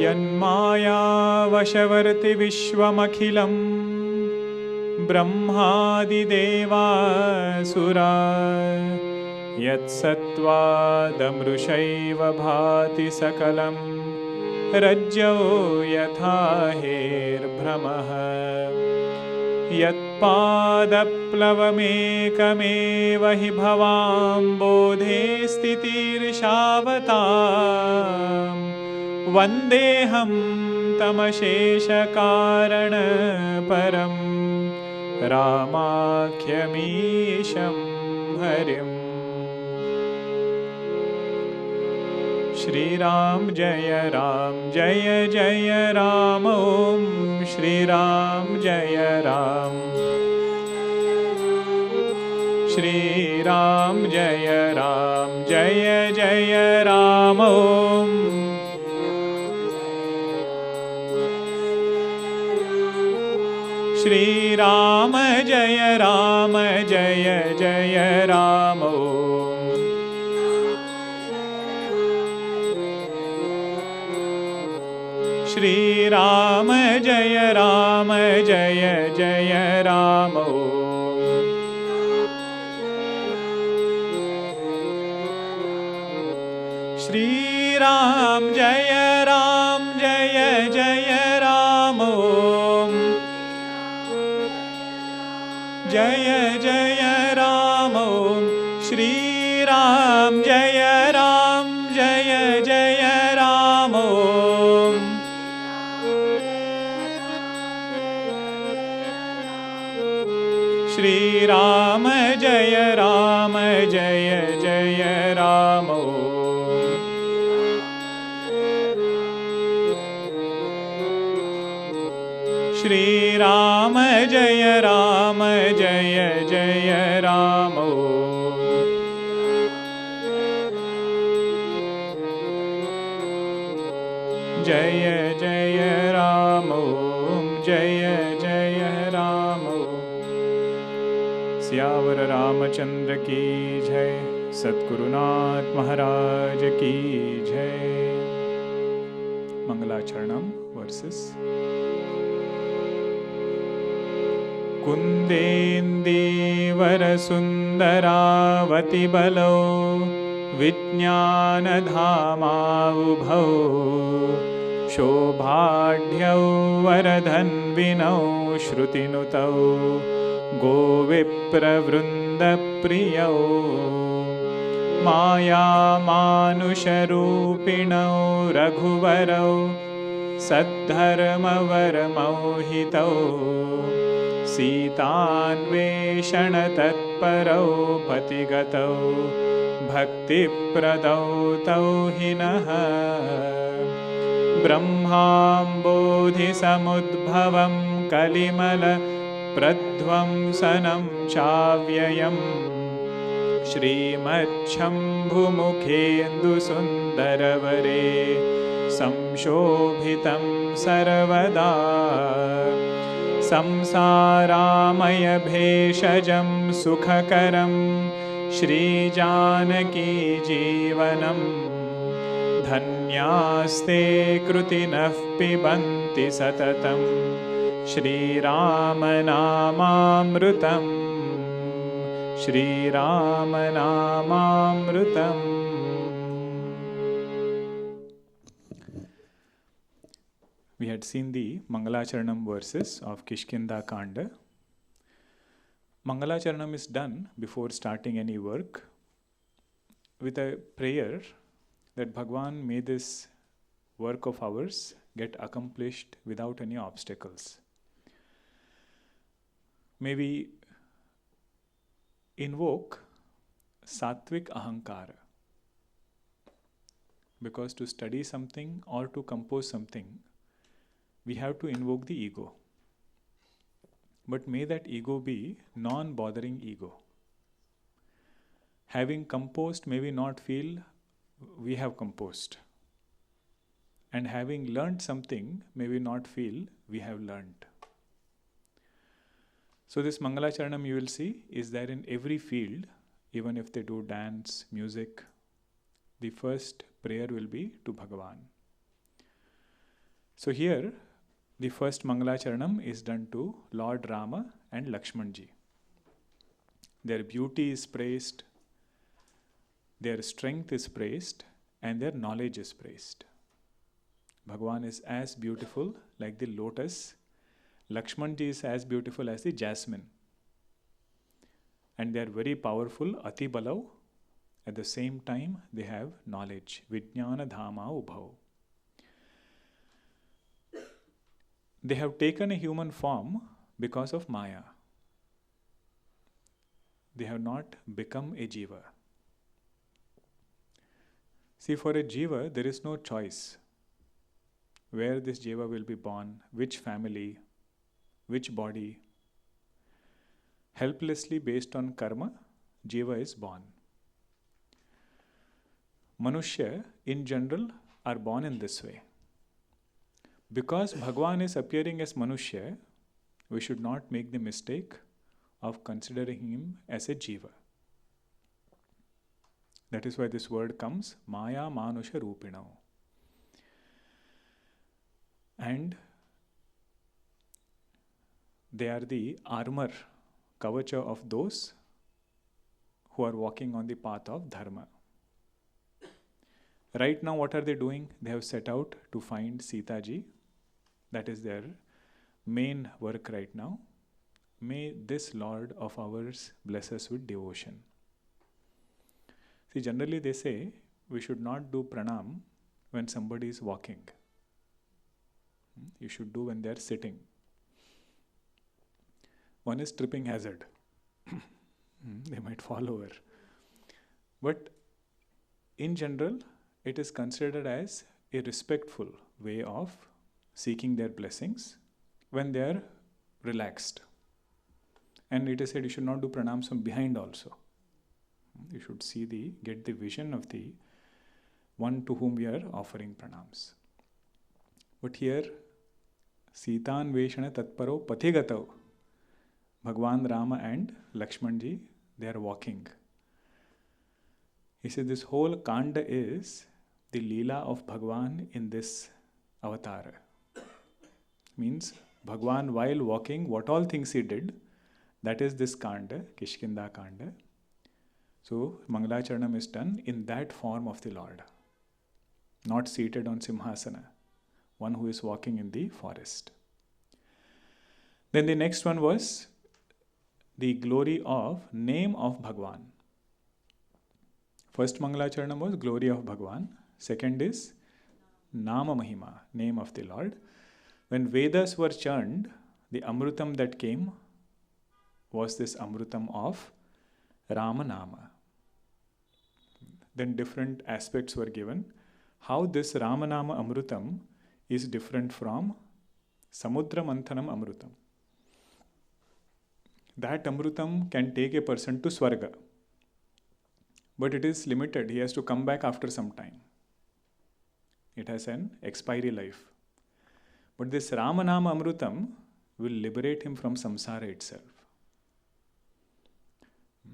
यन्मायावशवर्ति विश्वमखिलं ब्रह्मादिदेवासुरा यत्सत्त्वादमृषैव भाति सकलं रज्जो यथा हेर्भ्रमः यत्पादप्लवमेकमेव हि भवाम्बोधे स्थितिर्षावताम् वन्देऽहं तमशेषकारणपरं रामाख्यमीशं हरिम्। श्रीराम जय जय राम ॐ श्रीराम जय राम। श्रीराम जय जय राम ॐ श्रीराम जय जय राम ॐ श्रीराम जय जय राम ॐ श्रीराम जय जय राम ॐ जय जय राम ॐ श्रीराम जय जय राम ॐ श्रीराम जय जय राम ॐ श्रीराम जय जय राम ॐ जय जय राम ॐ जय जय राम ॐ। सियावर रामचंद्र की जय। सद्गुरुनाथ महाराज की जय। मंगलाचरणम वर्सेस। कुन्देन्दीवरसुन्दरावति बलौ विज्ञानधामावुभौ शोभाढ्यौ वरधन्विनौ श्रुतिनुतौ गोविप्रवृन्दप्रियौ मायामानुषरूपिणौ रघुवरौ सद्धर्मवरमौहितौ सीतान्वेषणतत्परौ पतिगतौ भक्तिप्रदौ तौ हि नः ब्रह्माम्बोधिसमुद्भवं कलिमलप्रध्वंसनं चाव्ययम् श्रीमच्छम्भुमुखेन्दुसुन्दरवरे संशोभितं सर्वदा संसारामयभेषजं सुखकरं श्रीजानकी जीवनं धन्यास्ते कृतिनः पिबन्ति सततं श्रीरामनामामृतम् श्रीरामनामामृतम्। We had seen the Mangalacharanam verses of KishkindaKandh. Mangalacharanam is done before starting any work with a prayer that Bhagavan, may this work of ours get accomplished without any obstacles. May we invoke Sattvic Ahankara, because to study something or to compose something, we have to invoke the ego. But may that ego be non-bothering ego. Having composed, may we not feel we have composed. And having learnt something, may we not feel we have learnt. So this Mangalacharanam, you will see, is there in every field. Even if they do dance, music, the first prayer will be to Bhagavan. So here, the first Mangalacharanam is done to Lord Rama and Lakshmanji. Their beauty is praised, their strength is praised, and their knowledge is praised. Bhagavan is as beautiful like the lotus. Lakshmanji is as beautiful as the jasmine. And they are very powerful, Ati Balav. At the same time, they have knowledge. Vijnana Dhama Ubhav. They have taken a human form because of Maya. They have not become a Jiva. See, for a Jiva, there is no choice where this Jiva will be born, which family, which body. Helplessly based on karma, Jiva is born. Manushya, in general, are born in this way. Because Bhagavan is appearing as Manushya, we should not make the mistake of considering him as a Jiva. That is why this word comes, Maya Manusha Rupinam. And they are the armor, kavacha of those who are walking on the path of Dharma. Right now, what are they doing? They have set out to find Sita Ji. That is their main work right now. May this Lord of ours bless us with devotion. See, generally they say we should not do pranam when somebody is walking. You should do when they are sitting. One is tripping hazard. They might fall over. But in general, it is considered as a respectful way of seeking their blessings when they are relaxed. And it is said you should not do pranams from behind also. You should get the vision of the one to whom we are offering pranams. But here, Sitan Veshana Tatparo Pathigatav, Bhagavan Rama and Lakshmanji, they are walking. He says this whole Kanda is the Leela of Bhagavan in this avatar. Means Bhagavan while walking, what all things he did, that is this Kanda, KishkindaKandh. So Mangalacharanam is done in that form of the Lord. Not seated on Simhasana. One who is walking in the forest. Then the next one was the glory of name of Bhagavan. First Mangalacharanam was glory of Bhagavan. Second is Nama Mahima, name of the Lord. When Vedas were churned, the Amrutam that came was this Amrutam of Rama Nama. Then different aspects were given. How this Rama Nama Amrutam is different from Samudra Manthanam Amrutam. That Amrutam can take a person to Swarga. But it is limited. He has to come back after some time. It has an expiry life. But this Ramanama Amrutam will liberate him from samsara itself.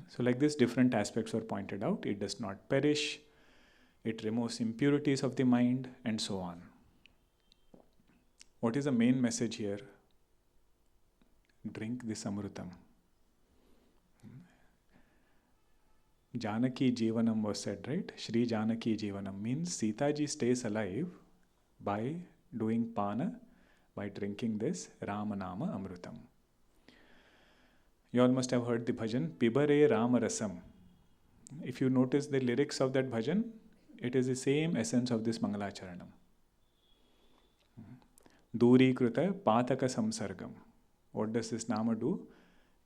So like this, different aspects were pointed out. It does not perish. It removes impurities of the mind and so on. What is the main message here? Drink this Amrutam. Janaki Jivanam was said, right? Shri Janaki Jivanam means Sita Ji stays alive by doing pana, by drinking this Ramanama Amrutam. You all must have heard the bhajan, Pibare Rama Rasam. If you notice the lyrics of that bhajan, it is the same essence of this Mangalacharanam. Duri Kruta Pataka Samsargam. What does this Nama do?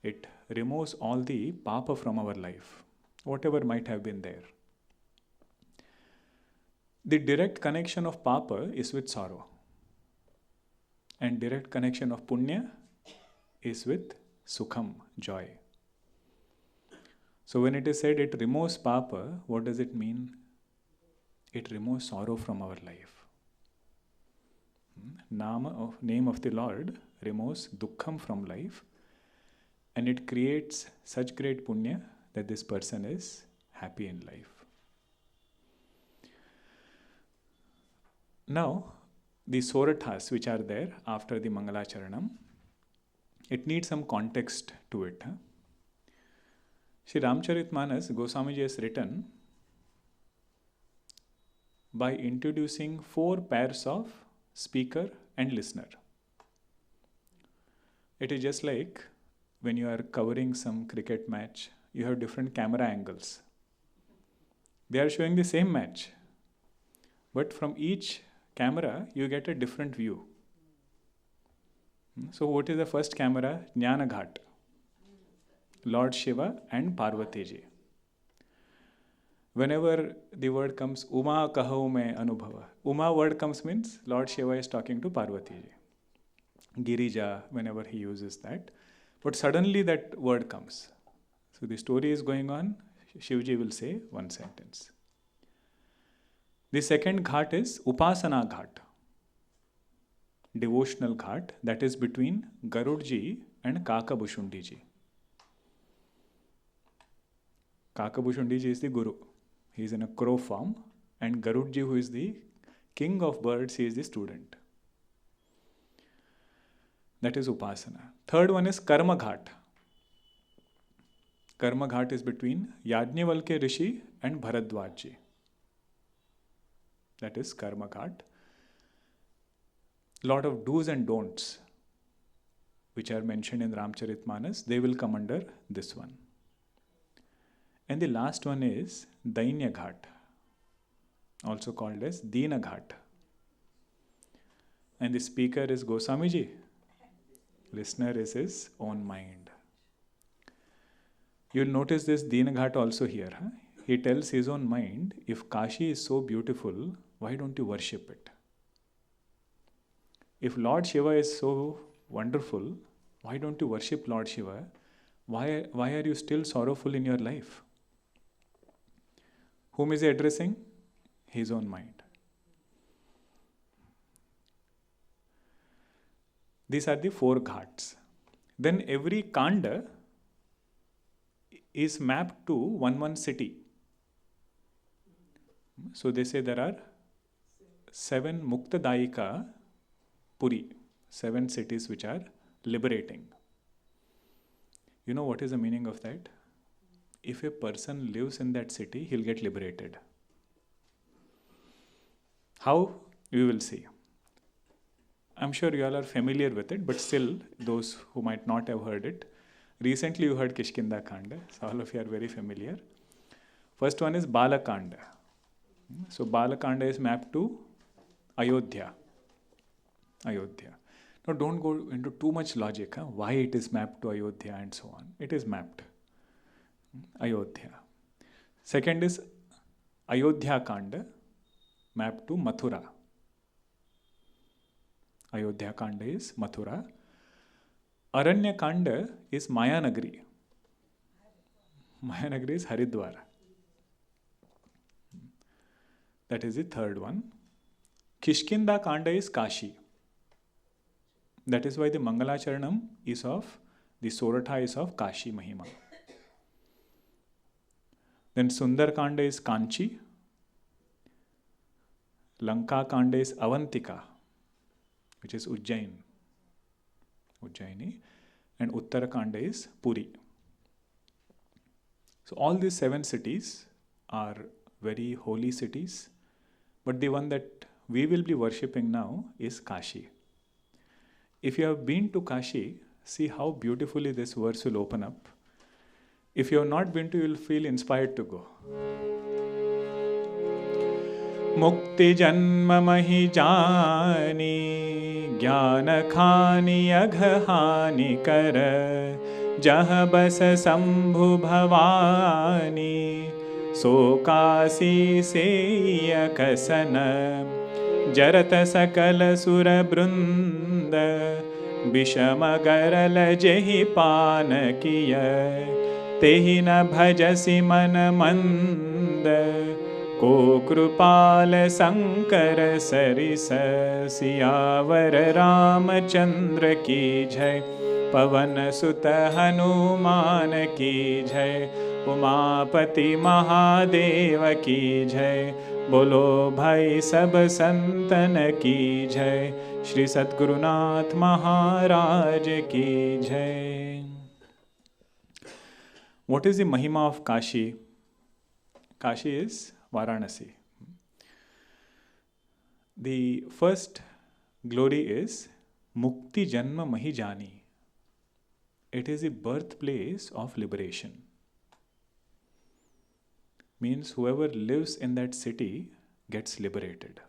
It removes all the papa from our life, whatever might have been there. The direct connection of papa is with sorrow. And direct connection of punya is with sukham, joy. So when it is said it removes papa, what does it mean? It removes sorrow from our life. Name of the Lord removes dukkham from life, and it creates such great punya that this person is happy in life. Now, the sorathas which are there after the Mangalacharanam, it needs some context to it. Shri Ramcharitamanas Goswamiji has written by introducing 4 pairs of speaker and listener. It is just like when you are covering some cricket match, you have different camera angles. They are showing the same match, but from each camera you get a different view. So what is the first camera? Jnana Ghat, Lord Shiva and Parvati ji. Whenever the word comes, Uma kahau mein anubhava. Uma word comes means Lord Shiva is talking to Parvati ji. Girija, whenever he uses that. But suddenly that word comes. So the story is going on, Shivji will say one sentence. The second ghat is Upasana Ghat, devotional ghat, that is between Garudji and Kakabhushundi ji. Kakabhushundi ji is the Guru. He is in a crow form, and Garudji, who is the king of birds, he is the student. That is Upasana. Third one is Karma Ghat. Karma Ghat is between Yajnavalkya Rishi and Bharadwaj ji. That is Karma Ghat. Lot of do's and don'ts which are mentioned in Ramcharitamanas, they will come under this one. And the last one is Dainya Ghat, also called as Dina Ghat. And the speaker is Goswamiji. Listener is his own mind. You will notice this Dina Ghat also here. He tells his own mind, if Kashi is so beautiful, why don't you worship it? If Lord Shiva is so wonderful, why don't you worship Lord Shiva? Why are you still sorrowful in your life? Whom is he addressing? His own mind. These are the 4 ghats. Then every kanda is mapped to one city. So they say there are 7 Muktadayika Puri, 7 cities which are liberating. You know what is the meaning of that? If a person lives in that city, he'll get liberated. How? We will see. I'm sure you all are familiar with it, but still, those who might not have heard it, recently you heard KishkindaKandh, so all of you are very familiar. First one is Balakanda. So Balakanda is mapped to Ayodhya. Ayodhya. Now don't go into too much logic, why it is mapped to Ayodhya and so on. It is mapped. Ayodhya. Second is Ayodhya Kanda, mapped to Mathura. Ayodhya Kanda is Mathura. Aranya Kanda is Mayanagri. Mayanagri is Haridwar. That is the third one. KishkindaKandh is Kashi. That is why the Mangalacharanam is of, the Soratha is of Kashi Mahima. Then Sundarkanda is Kanchi. Lanka Kanda is Avantika, which is Ujjaini. And Uttarakanda is Puri. So all these 7 cities are very holy cities, but the one that we will be worshipping now is Kashi. If you have been to Kashi, see how beautifully this verse will open up. If you have not been to, you will feel inspired to go. Mukti janma mahi jani, jnana khani aghani kar, jah bas sambhu bhavani, so kasi se akasana, jarat sakal sura brunda, bishama garal jehi pan kiya, tehi na bhajasi man manda, को कृपाल शंकर सरिस सियावर रामचंद्र की जय, पवन सुत हनुमान की जय, उमापति महादेव की जय, बोलो भाई सब संतन की जय, श्री सद्गुरुनाथ महाराज की जय. What is the Mahima of Kashi? Kashi is Varanasi. The first glory is Mukti Janma Mahi Jani. It is the birthplace of liberation. Means whoever lives in that city gets liberated.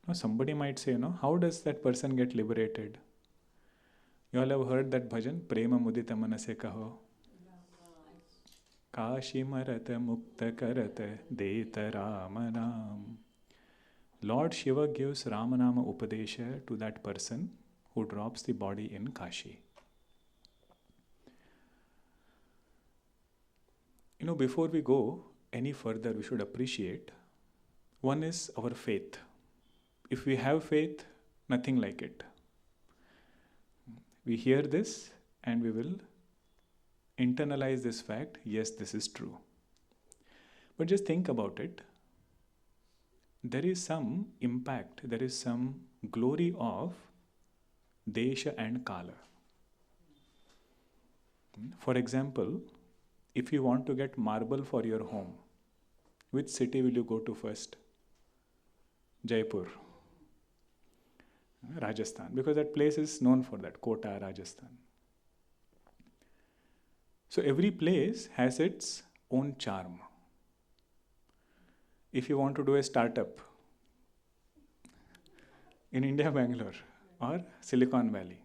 Now somebody might say, how does that person get liberated? You all have heard that bhajan, Prema Mudita Manase Kaho. Kashi Marata Mukta Karata Deta Ramanam. Lord Shiva gives Ramanama Upadesha to that person who drops the body in Kashi. Before we go any further, we should appreciate one is our faith. If we have faith, nothing like it. We hear this and we will internalize this fact, yes, this is true. But just think about it. There is some impact, there is some glory of Desha and Kala. For example, if you want to get marble for your home, which city will you go to first? Jaipur, Rajasthan, because that place is known for that, Kota, Rajasthan. So every place has its own charm. If you want to do a startup in India, Bangalore or Silicon Valley,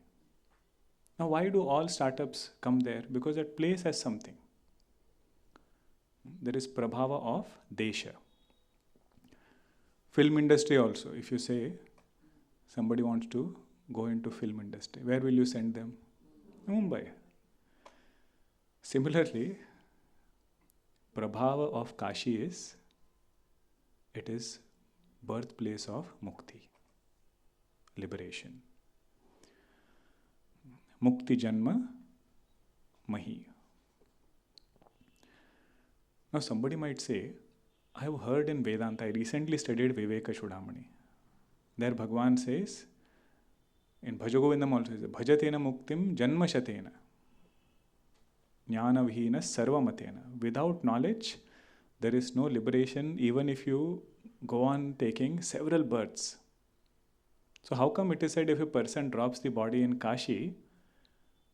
now why do all startups come there? Because that place has something. There is prabhava of Desha. Film industry also, if you say somebody wants to go into film industry, where will you send them? Mumbai. Similarly, prabhava of Kashi is, it is birthplace of Mukti, liberation. Mukti Janma Mahi. Now somebody might say, I have heard in Vedanta, I recently studied Viveka Chudamani. There Bhagavan says, in Bhajagovindam also says, Bhajatena Muktim Janma Shatena Jnana Vihina Sarvamatena. Without knowledge, there is no liberation even if you go on taking several births. So how come it is said if a person drops the body in Kashi,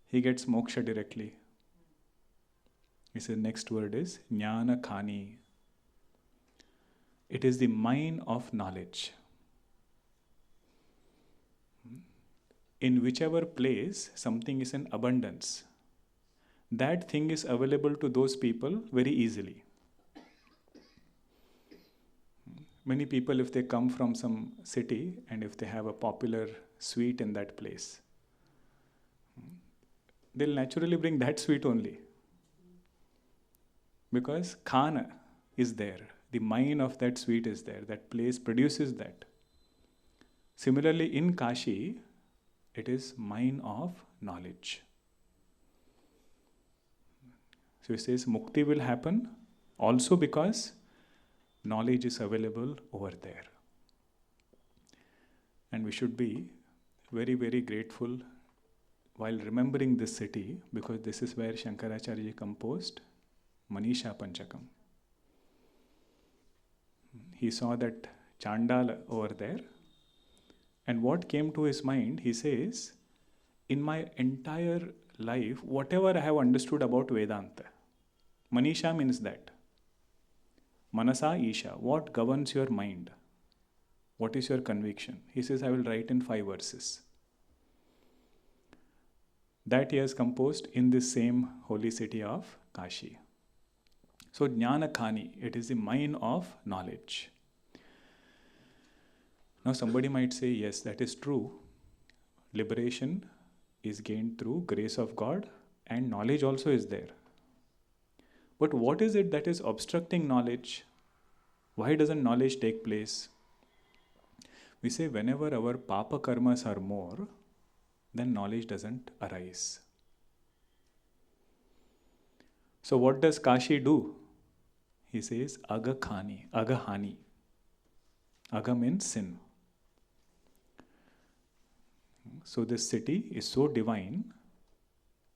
he gets moksha directly? He says next word is Jnana Khani. It is the mine of knowledge. In whichever place something is in abundance, that thing is available to those people very easily. Many people, if they come from some city and if they have a popular sweet in that place, they'll naturally bring that sweet only. Because khana is there. The mine of that sweet is there. That place produces that. Similarly, in Kashi, it is mine of knowledge. So he says mukti will happen also because knowledge is available over there. And we should be very, very grateful while remembering this city, because this is where Shankaracharya composed Manisha Panchakam. He saw that Chandala over there, and what came to his mind, he says, in my entire life, whatever I have understood about Vedanta, Manisha means that. Manasa Isha, what governs your mind? What is your conviction? He says, I will write in 5 verses. That he has composed in this same holy city of Kashi. So Jnana Khani, it is the mine of knowledge. Now somebody might say, yes, that is true. Liberation is gained through grace of God and knowledge also is there. But what is it that is obstructing knowledge? Why doesn't knowledge take place? We say whenever our papa karmas are more, then knowledge doesn't arise. So what does Kashi do? he says agahani. Aga means sin. So this city is so divine,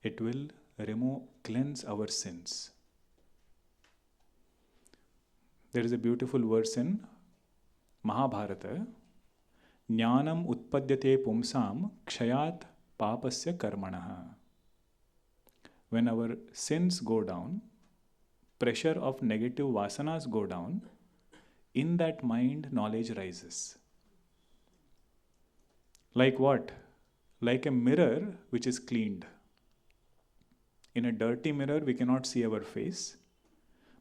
it will cleanse our sins. There is a beautiful verse in Mahabharata. Jnanam utpadyate pumsam kshayat papasya karmanaha. When our sins go down, pressure of negative vasanas go down, in that mind knowledge rises. Like what? Like a mirror which is cleaned. In a dirty mirror, we cannot see our face.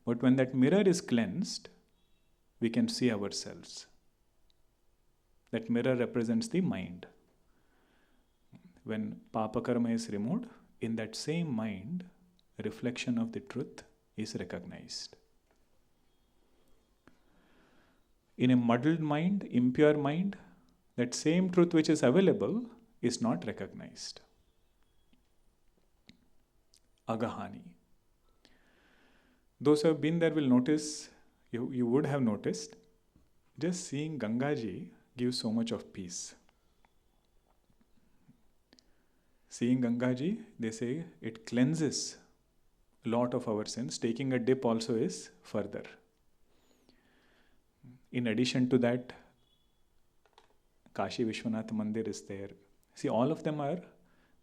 But when that mirror is cleansed, we can see ourselves. That mirror represents the mind. When Papa Karma is removed, in that same mind, a reflection of the truth is recognized. In a muddled mind, impure mind, that same truth which is available is not recognized. Agahani. Those who have been there will notice, you would have noticed, just seeing Gangaji gives so much of peace. Seeing Gangaji, they say it cleanses a lot of our sins. Taking a dip also is further. In addition to that, Kashi Vishwanath Mandir is there. See, all of them are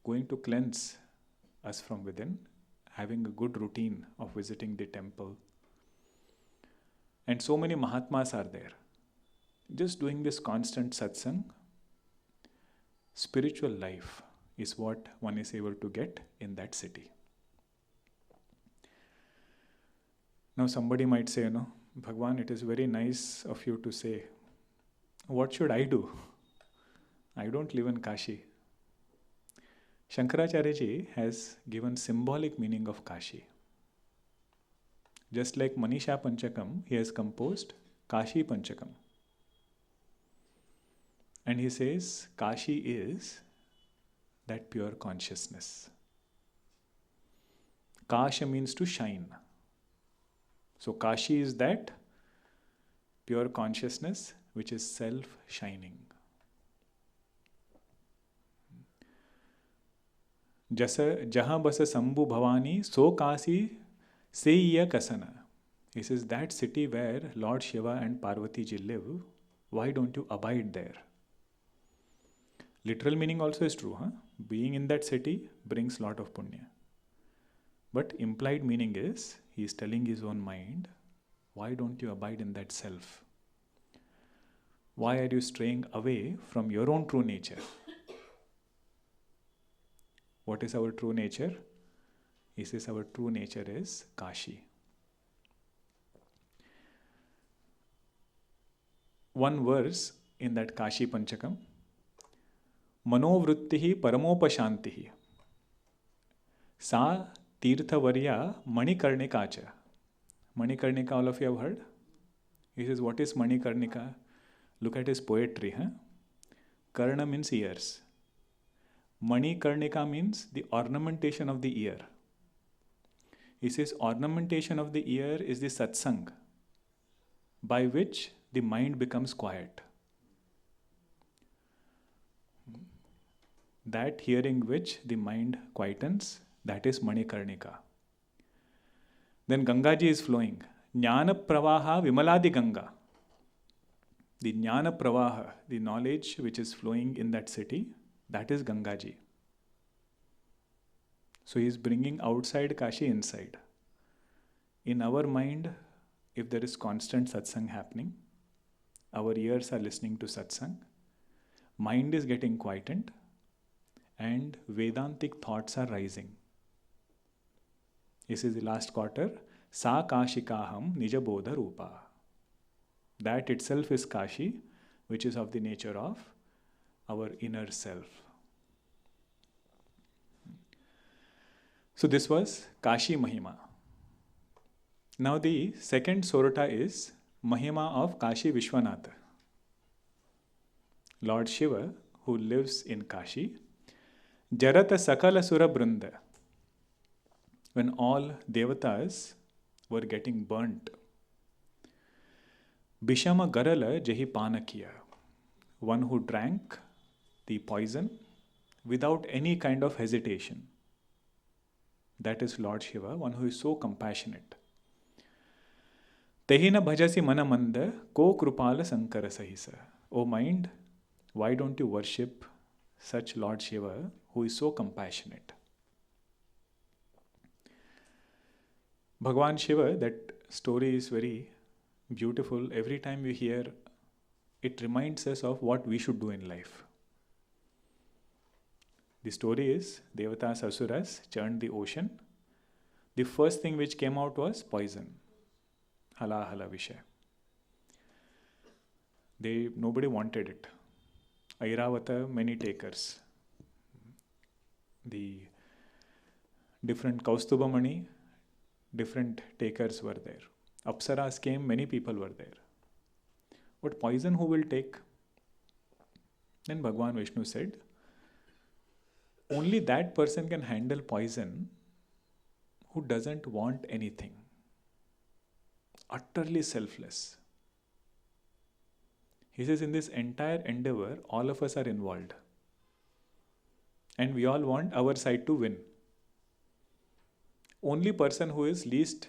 going to cleanse us from within, having a good routine of visiting the temple. And so many Mahatmas are there. Just doing this constant satsang, spiritual life is what one is able to get in that city. Now somebody might say, Bhagavan, it is very nice of you to say, what should I do? I don't live in Kashi. Shankaracharya ji has given symbolic meaning of Kashi. Just like Manisha Panchakam, he has composed Kashi Panchakam. And he says, Kashi is that pure consciousness. Kasha means to shine. So Kashi is that pure consciousness which is self-shining. Jaha basa Sambhu Bhavani so Kasi seiya kasana. He says that city where Lord Shiva and Parvati ji live, why don't you abide there? Literal meaning also is true. Being in that city brings lot of punya. But implied meaning is, he is telling his own mind, why don't you abide in that self? Why are you straying away from your own true nature? What is our true nature? He says our true nature is Kashi. One verse in that Kashi Panchakam, Manovrittihi paramopashantihi sa tirthavarya manikarnikacha. Manikarnika, all of you have heard? He says, what is Manikarnika? Look at his poetry. Karna means ears. Manikarnika means the ornamentation of the ear. He says ornamentation of the ear is the satsang, by which the mind becomes quiet. That hearing which the mind quietens, that is Manikarnika. Then Gangaji is flowing. Jnana Pravaha Vimaladi Ganga. The Jnana Pravaha, the knowledge which is flowing in that city, that is Gangaji. So he is bringing outside Kashi inside. In our mind, if there is constant satsang happening, our ears are listening to satsang, mind is getting quietened, and Vedantic thoughts are rising. This is the last quarter. Sa Kashikaham Nijabodha Rupa. That itself is Kashi, which is of the nature of our inner self. So this was Kashi Mahima. Now the second sorata is Mahima of Kashi Vishwanatha. Lord Shiva, who lives in Kashi, Jarata Sakala Sura Brunda. When all devatas were getting burnt Bishama Garala Jehi Panakiya. One who drank the poison without any kind of hesitation. That is Lord Shiva, one who is so compassionate. Tehina bhajasi manamanda ko krupala sankara sahisa. O mind, why don't you worship such Lord Shiva who is so compassionate? Bhagavan Shiva, that story is very beautiful. Every time we hear, it reminds us of what we should do in life. The story is Devatas Asuras churned the ocean. The first thing which came out was poison. Hala hala visha. Nobody wanted it. Airavata, many takers. The different Kaustubamani, different takers were there. Apsaras came, many people were there. But poison who will take? Then Bhagavan Vishnu said, only that person can handle poison who doesn't want anything. Utterly selfless. He says, in this entire endeavor, all of us are involved. And we all want our side to win. Only person who is least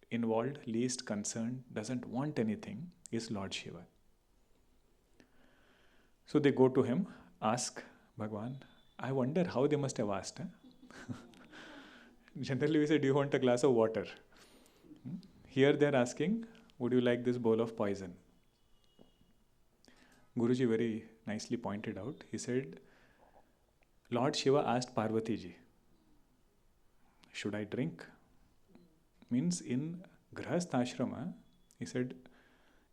involved, least concerned, doesn't want anything is Lord Shiva. So they go to him, ask Bhagavan. I wonder how they must have asked. Generally we say, do you want a glass of water? Here they are asking, would you like this bowl of poison? Guruji very nicely pointed out. He said, Lord Shiva asked Parvati ji, should I drink? Means in Grahastha Ashrama, he said,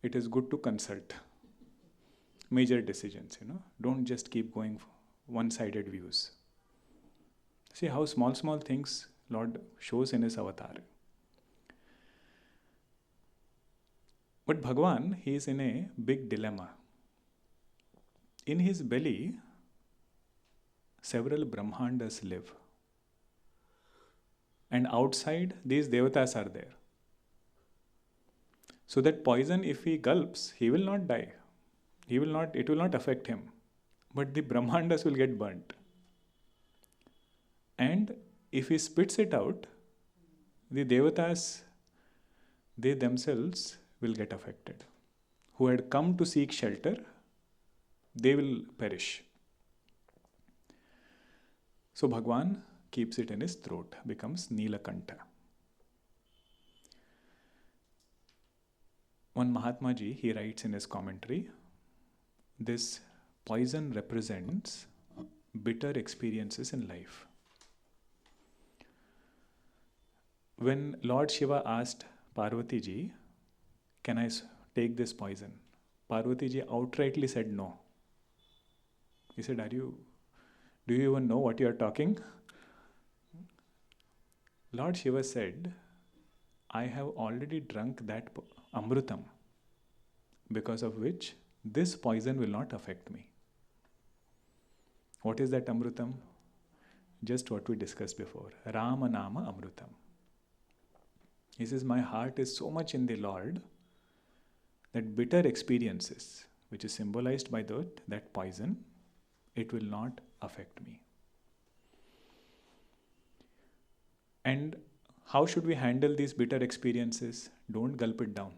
it is good to consult major decisions, Don't just keep going one-sided views. See how small things Lord shows in his avatar. But Bhagavan, he is in a big dilemma. In his belly, several Brahmandas live. And outside, these Devatas are there. So that poison, if he gulps, he will not die. It will not affect him. But the Brahmandas will get burnt. And if he spits it out, the Devatas, they themselves will get affected. Who had come to seek shelter, they will perish. So Bhagavan keeps it in his throat, becomes Nilakantha. One Mahatma Ji, he writes in his commentary, this poison represents bitter experiences in life. When Lord Shiva asked Parvati Ji, can I take this poison? Parvati Ji outrightly said no. He said, do you even know what you are talking? Lord Shiva said, I have already drunk that Amrutam, because of which this poison will not affect me. What is that Amrutam? Just what we discussed before. Rama Nama Amrutam. He says, my heart is so much in the Lord that bitter experiences, which is symbolized by that poison, it will not affect me. And how should we handle these bitter experiences? Don't gulp it down.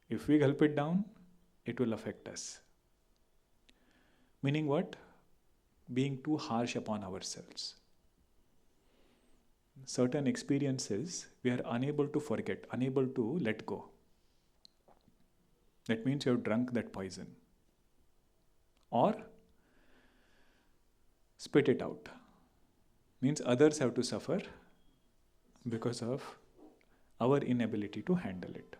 If we gulp it down, it will affect us. Meaning what? Being too harsh upon ourselves. Certain experiences we are unable to forget, unable to let go. That means you have drunk that poison. Or spit it out. Means others have to suffer because of our inability to handle it.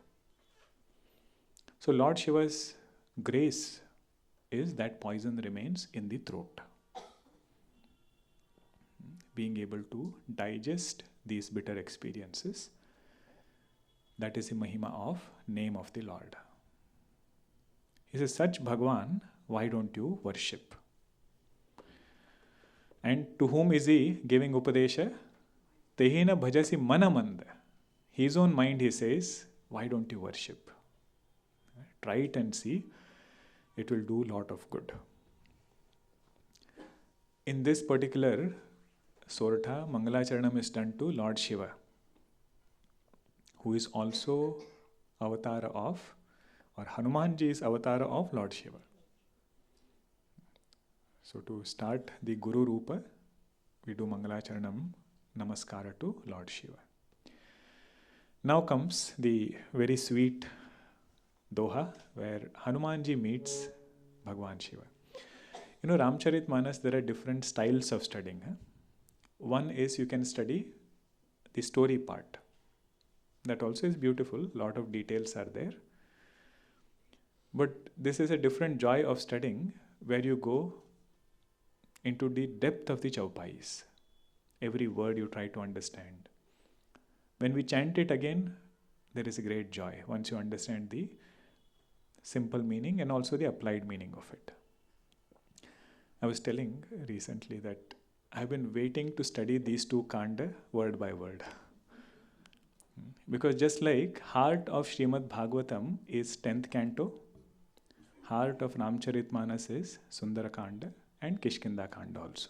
So Lord Shiva's grace is that poison remains in the throat. Being able to digest these bitter experiences, that is the Mahima of name of the Lord. He says, such Bhagavan, why don't you worship? And to whom is he giving Upadesha? Tehina bhajasi manamanda. His own mind, he says, Why don't you worship? Try it and see. It will do a lot of good. In this particular Sortha, Mangalacharanam is done to Lord Shiva, who is also avatar of, or Hanumanji is avatar of Lord Shiva. So to start the Guru Rupa, we do Mangalacharanam Namaskara to Lord Shiva. Now comes the very sweet Doha, where Hanumanji meets Bhagavan Shiva. You know, Ramcharitamanas, there are different styles of studying. One is you can study the story part. That also is beautiful. Lot of details are there. But this is a different joy of studying, where you go into the depth of the chaupais. Every word you try to understand. When we chant it again, there is a great joy once you understand the simple meaning and also the applied meaning of it. I was telling recently that I've been waiting to study these two kanda word by word. Because just like heart of Srimad Bhagavatam is 10th canto, heart of Ramcharitamanas is Sundarakanda and KishkindaKandh also.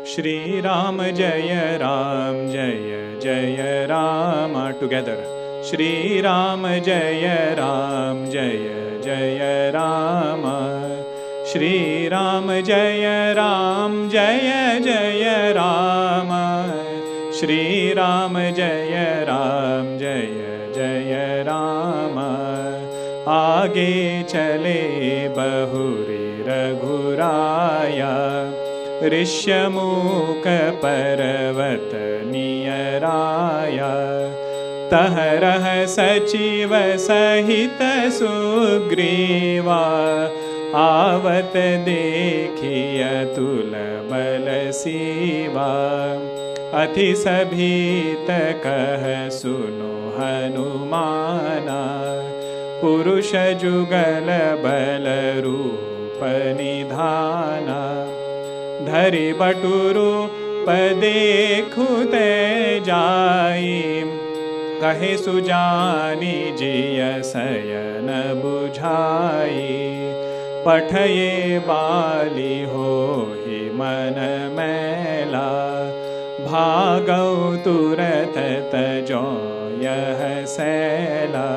Shri Ram Jaya Ram Jaya Jaya Rama. Together. Shri Ram Jaya Ram Jaya Jaya Rama. Shri Ram Jaya Ram Jaya Jaya Rama. Shri Ram Jaya Ram Jaya Jaya Rama. Aage chale bahuri raghuraya. Rishyamook पर्वत नियराया. तह रह सचिव सहित सुग्रीवा. आवत देखिय तुल बल सीवा. अति सभीत कह सुनो हनुमाना. पुरुष जुगल बल रूप निधाना. धरि बटुरु पदेखुते जाई. कहे सुजानी जिय शयन बुझाई. पठये बाली होहि मन मैला. भागौ तुरत तजो यह सैला.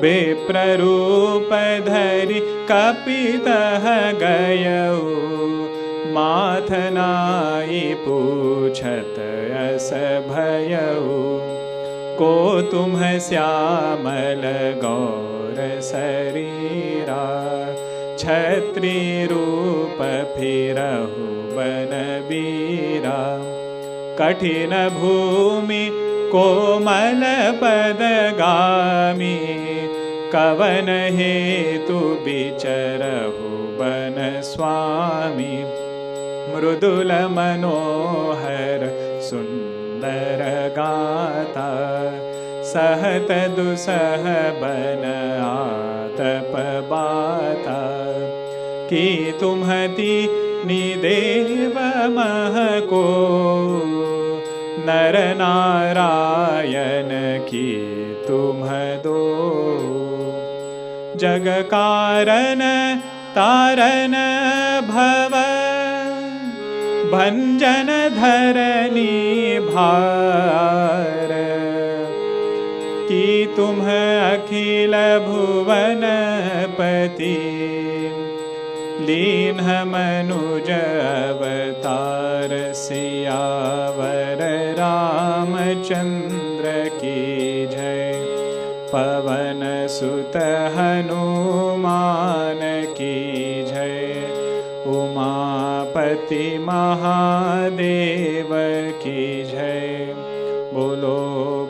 विप्ररूप धरि कपितः गयऊ. माथनाई पूछत अस भयऊ. को तुम श्यामल गौर शरीरा. छत्री रूप फिरहु बनबीरा. कठिन भूमि कोमल पदगामी. कवन हेतु बिचरहु बन स्वामी. मृदुल मनोहर सुंदर गाता. सहत दुसह बन आतप बाता. कि तुम्हति निदेव मह को. नर नारायण की तुम दो. जग कारण तारन भव. भंजन धरनी भार. कि तुम अखिल भुवन पति. लीन मनुज अवतार. सियावर रामचंद्र की जय. पवन सुत हनुमान की जय. उमापति महादेव की जय. बोलो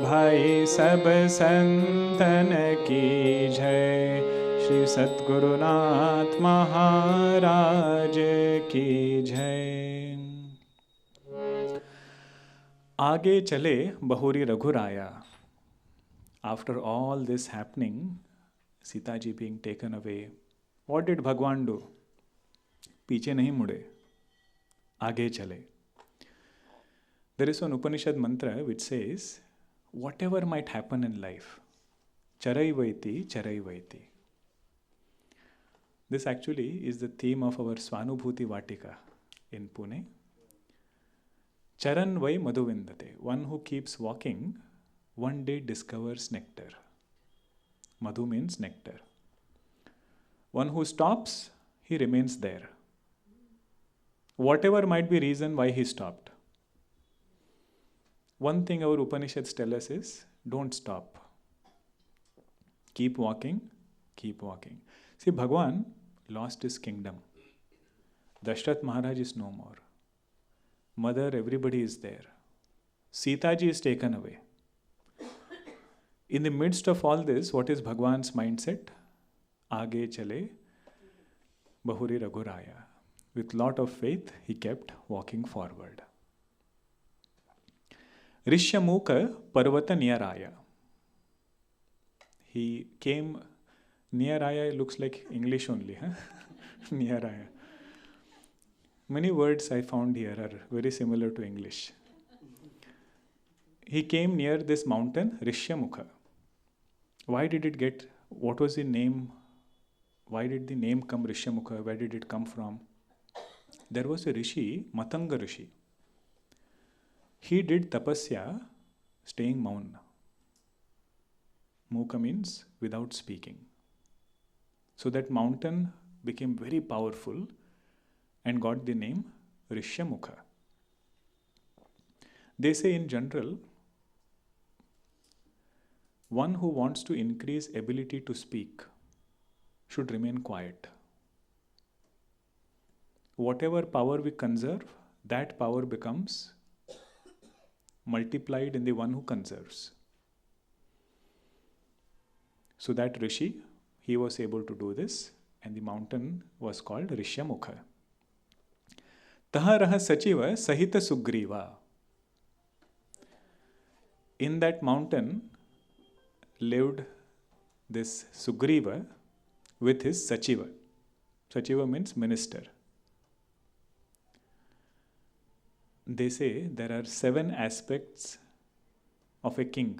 भाई सब संतन की जय. श्री सद्गुरुनाथ महाराज की जय. Aage chale bahuri Raghuraya. After all this happening, Sita ji being taken away, what did Bhagwan do? पीछे नहीं मुड़े, आगे चले. There is one Upanishad mantra which says, whatever might happen in life, charai vaiti, charai vaiti. This actually is the theme of our Swanubhuti Vatika in Pune. Charan vai madhuvindate. One who keeps walking, one day discovers nectar. Madhu means nectar. One who stops, he remains there. Whatever might be reason why he stopped. One thing our Upanishads tell us is, don't stop. Keep walking, keep walking. See, Bhagavan lost his kingdom. Dashrath Maharaj is no more. Mother, everybody is there. Sita ji is taken away. In the midst of all this, what is Bhagavan's mindset? Aage chale, bahuri Raghuraya. With lot of faith, he kept walking forward. Rishyamukha Parvata Niyaraya. He came, Niyaraya looks like English only, huh? Niyaraya. Many words I found here are very similar to English. He came near this mountain, Rishyamukha. Why did it get, what was the name? Why did the name come Rishyamukha? Where did it come from? There was a rishi, Matanga Rishi. He did tapasya, staying mauna. Mukha means without speaking. So that mountain became very powerful and got the name Rishyamukha. They say in general, one who wants to increase ability to speak should remain quiet. Whatever power we conserve, that power becomes multiplied in the one who conserves. So that Rishi, he was able to do this, and the mountain was called Rishyamukha. Taha raha sachiva sahita sugriva. In that mountain lived this Sugriva with his Sachiva. Sachiva means minister. They say there are 7 aspects of a king: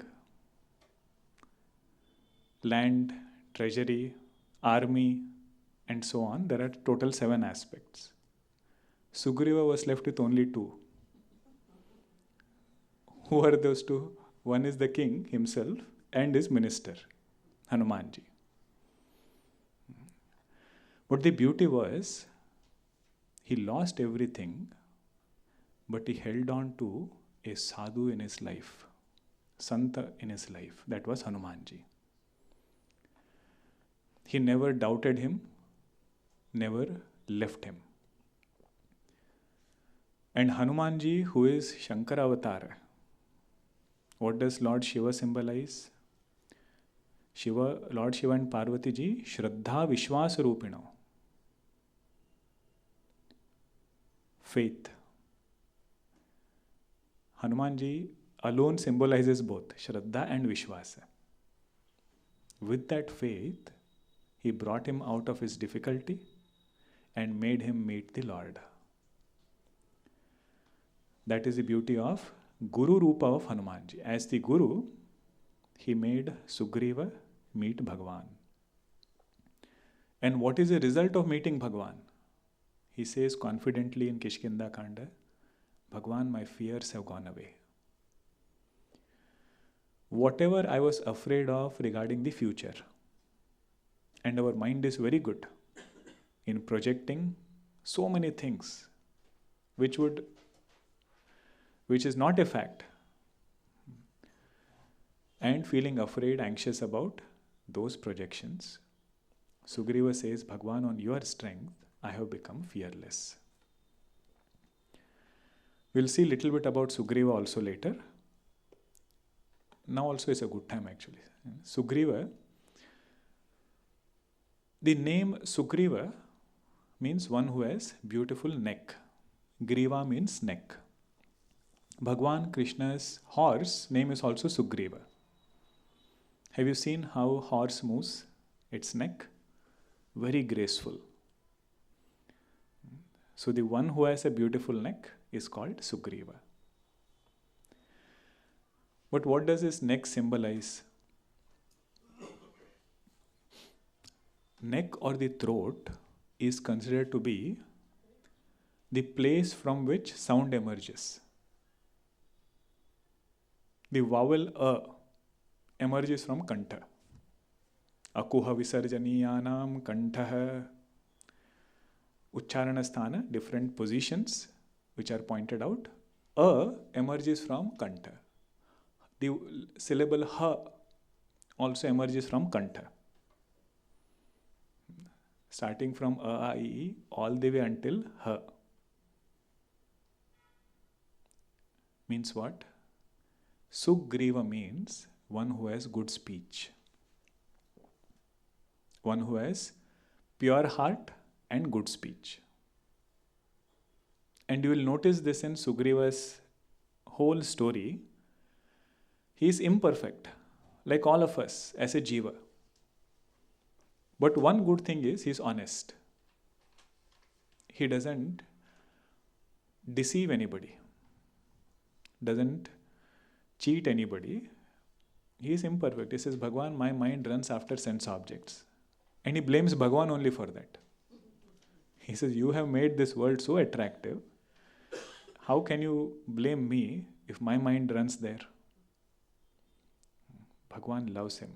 land, treasury, army, and so on. There are total 7 aspects. Sugriva was left with only 2. Who are those 2? One is the king himself and his minister, Hanumanji. But the beauty was, he lost everything, but he held on to a sadhu in his life, Santa in his life. That was Hanumanji. He never doubted him, never left him. And Hanumanji, who is Shankara Avatar, what does Lord Shiva symbolize? Lord Shiva and Parvati ji, Shraddha Vishwas Rupino. Faith. Hanumanji alone symbolizes both Shraddha and Vishwasa. With that faith, he brought him out of his difficulty and made him meet the Lord. That is the beauty of Guru Rupa of Hanumanji. As the Guru, he made Sugriva meet Bhagavan. And what is the result of meeting Bhagavan? He says confidently in KishkindaKandh, Bhagavan, my fears have gone away. Whatever I was afraid of regarding the future, and our mind is very good in projecting so many things which is not a fact, and feeling afraid, anxious about those projections. Sugriva says, Bhagavan, on your strength, I have become fearless. We'll see a little bit about Sugriva also later. Now also is a good time actually. Sugriva, the name Sugriva means one who has beautiful neck. Griva means neck. Bhagwan Krishna's horse name is also Sugriva. Have you seen how horse moves its neck? Very graceful. So the one who has a beautiful neck is called Sugriva. But what does his neck symbolize? Neck or the throat is considered to be the place from which sound emerges. The vowel A emerges from Kantha. Akuha visarjaniyanam Kantha. Ucharana sthana, different positions which are pointed out. A emerges from Kantha. The syllable Ha also emerges from Kantha. Starting from A, I, E, all the way until Ha. Means what? Sugriva means one who has good speech. One who has pure heart and good speech. And you will notice this in Sugriva's whole story. He is imperfect, like all of us as a jiva. But one good thing is he is honest. He doesn't deceive anybody, doesn't cheat anybody. He is imperfect. He says, Bhagavan, my mind runs after sense objects. And he blames Bhagavan only for that. He says, you have made this world so attractive. How can you blame me if my mind runs there? Bhagavan loves him.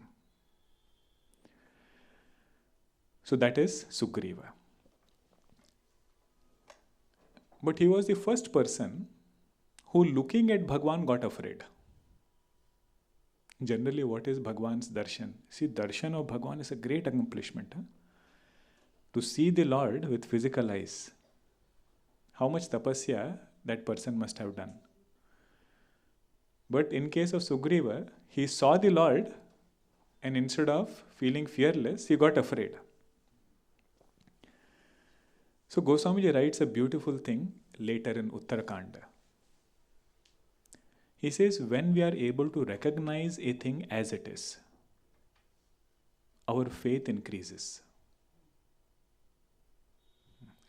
So that is Sugriva. But he was the first person who, looking at Bhagavan, got afraid. Generally, what is Bhagavan's darshan? See, darshan of Bhagavan is a great accomplishment. To see the Lord with physical eyes. How much tapasya that person must have done. But in case of Sugriva, he saw the Lord and instead of feeling fearless, he got afraid. So Goswamiji writes a beautiful thing later in Uttarakanda. He says, when we are able to recognize a thing as it is, our faith increases.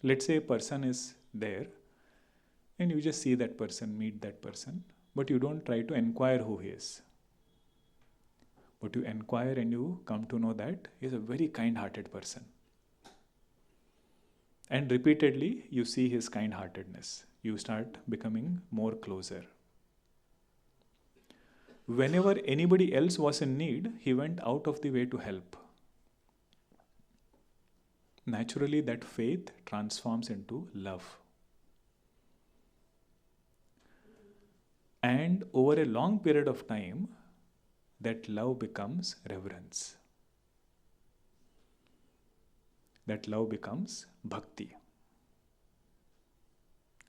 Let's say a person is there and you just see that person, meet that person, but you don't try to inquire who he is. But you inquire and you come to know that he is a very kind-hearted person. And repeatedly you see his kind-heartedness. You start becoming more closer. Whenever anybody else was in need, he went out of the way to help. Naturally, that faith transforms into love. And over a long period of time, that love becomes reverence. That love becomes bhakti.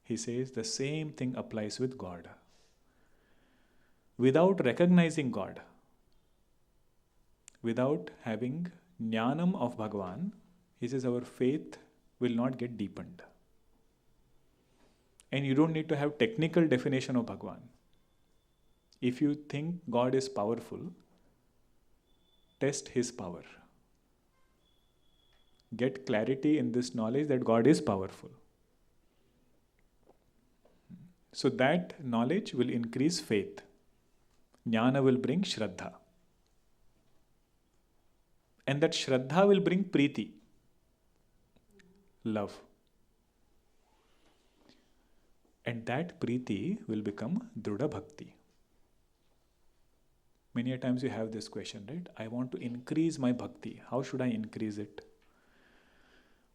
He says the same thing applies with God. Without recognizing God, without having jnanam of Bhagavan, he says our faith will not get deepened. And you don't need to have technical definition of Bhagavan. If you think God is powerful, test his power. Get clarity in this knowledge that God is powerful. So that knowledge will increase faith. Jnana will bring Shraddha. And that Shraddha will bring Preeti, love. And that Preeti will become Drudha Bhakti. Many a times you have this question, right? I want to increase my bhakti. How should I increase it?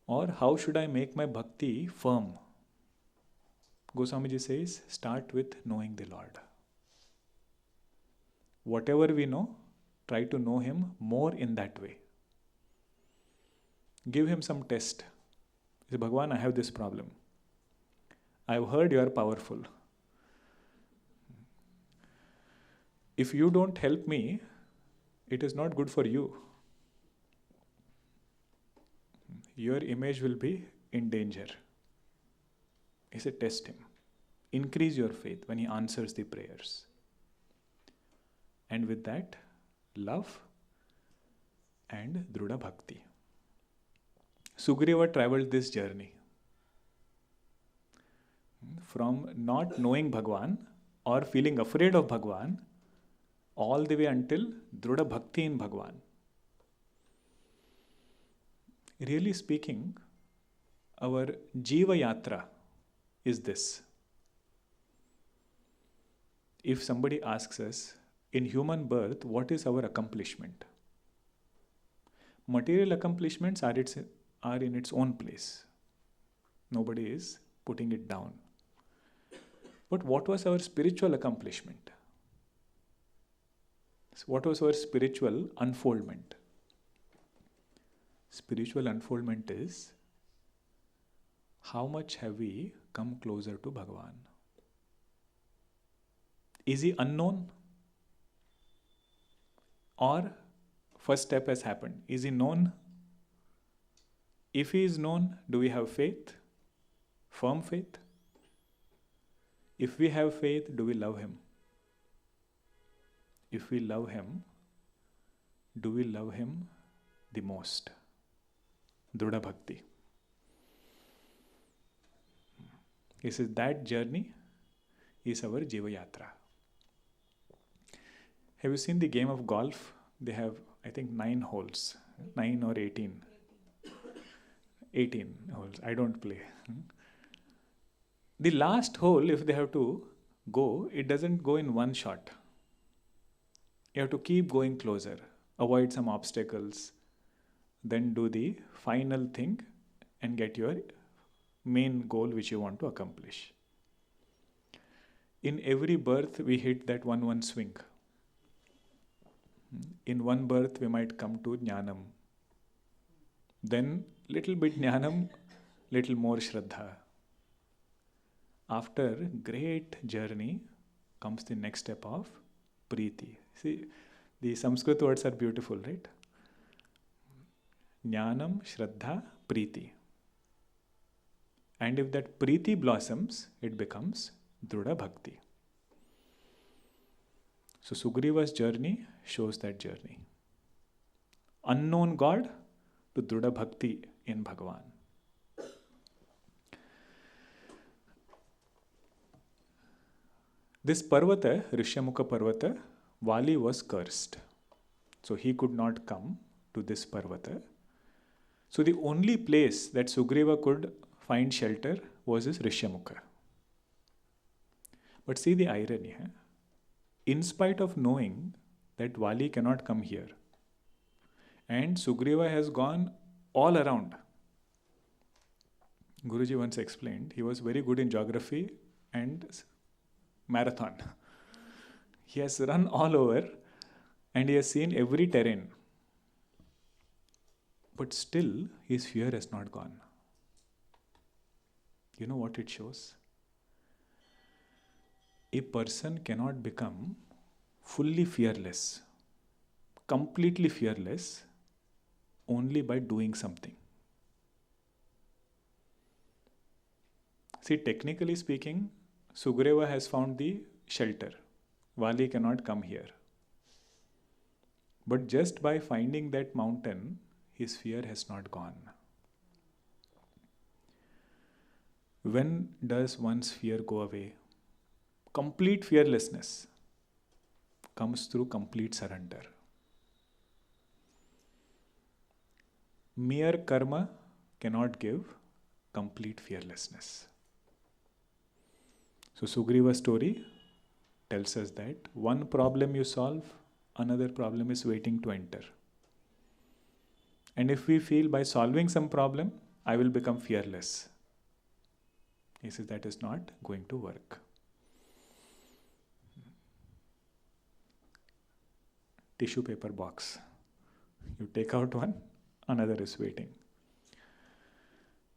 Or how should I make my bhakti firm? Goswamiji says, start with knowing the Lord. Whatever we know, try to know him more in that way. Give him some test. Say, Bhagavan, I have this problem. I've heard you are powerful. If you don't help me, it is not good for you. Your image will be in danger. He said, test him. increase your faith when he answers the prayers. And with that, love and Druda Bhakti. Sugriva traveled this journey from not knowing Bhagavan or feeling afraid of Bhagavan all the way until Druda Bhakti in Bhagavan. Really speaking, our Jiva Yatra is this. If somebody asks us, in human birth, what is our accomplishment? Material accomplishments are in its own place. Nobody is putting it down. But what was our spiritual accomplishment? What was our spiritual unfoldment? Spiritual unfoldment is how much have we come closer to Bhagavan? Is he unknown? Or first step has happened. Is he known? If he is known, do we have faith? Firm faith? If we have faith, do we love him? If we love him, do we love him the most? Druda Bhakti. He says that journey is our Jiva Yatra. Have you seen the game of golf? They have, I think, 9 holes. 9 or 18. 18 holes. I don't play. The last hole, if they have to go, it doesn't go in one shot. You have to keep going closer, avoid some obstacles, then do the final thing and get your main goal which you want to accomplish. In every birth, we hit that 1-1 swing. In one birth, we might come to Jnanam. Then, little bit Jnanam, little more Shraddha. After great journey comes the next step of Preeti. See, the Sanskrit words are beautiful, right? Jnanam, Shraddha, Preeti. And if that Preeti blossoms, it becomes Druda Bhakti. So Sugriva's journey shows that journey. Unknown God to Druda Bhakti in Bhagavan. This Parvata, Rishyamukha Parvata, Vali was cursed. So he could not come to this Parvata. So the only place that Sugriva could find shelter was his Rishyamukha. But see the irony. In spite of knowing that Vali cannot come here, and Sugriva has gone all around. Guruji once explained, he was very good in geography and marathon. He has run all over and he has seen every terrain. But still, his fear has not gone. You know what it shows? A person cannot become fully fearless, completely fearless, only by doing something. See, technically speaking, Sugriva has found the shelter. Vali cannot come here. But just by finding that mountain, his fear has not gone. When does one's fear go away? Complete fearlessness comes through complete surrender. Mere karma cannot give complete fearlessness. So Sugriva's story tells us that one problem you solve, another problem is waiting to enter. And if we feel by solving some problem, I will become fearless, he says that is not going to work. Tissue paper box. You take out one, another is waiting.